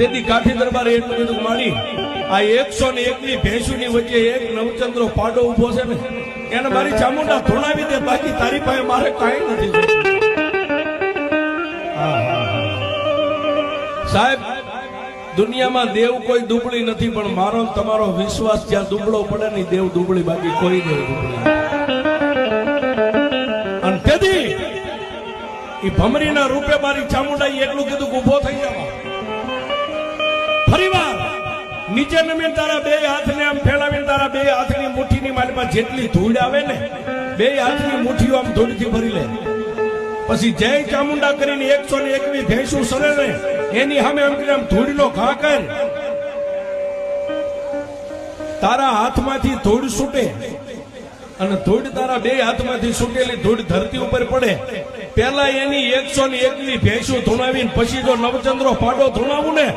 તેથી કાઠી દરબારે એટલું બધું માડી આ 101ની ભેંસુની વચ્ચે એક નવચંદ્રો પાડો ઉભો છે ને એને મારી ચામુંડા ધોણાવી દે, બાકી તારી પાસે મારે કાંઈ નથી. સાહેબ, દુનિયામાં દેવ કોઈ દુબળી નથી, પણ મારો તમારો વિશ્વાસ જ્યાં દુબળો પડે ને દેવ દુબળી, બાકી કોઈ દેવ દુબળી. અને તેથી એ ભમરીના રૂપે મારી ચામુંડાએ એટલું કીધું કે ઉભો થઈ જાવ. ફરીવાર નીચે નમીને તારા બે હાથને આમ ફેલાવીને તારા બે હાથની મુઠ્ઠીની માલમાં જેટલી ધૂળ આવે ને બે હાથની મુઠ્ઠીઓ આમ ધૂળથી ભરી લે. પછી જય ચામુંડા કરીને 101 ભેંસું સરે ને એની સામે એમ કરીને ધૂળનો ઘા કર. તારા હાથમાંથી ધૂળ છૂટે અને ધૂળ તારા બે હાથમાંથી છૂટેલી ધૂળ ધરતી ઉપર પડે. પેલા એની 101 ભેંસું ધૂણાવીને પછી જો નવચંદ્રો પાડો ધૂણાવું ને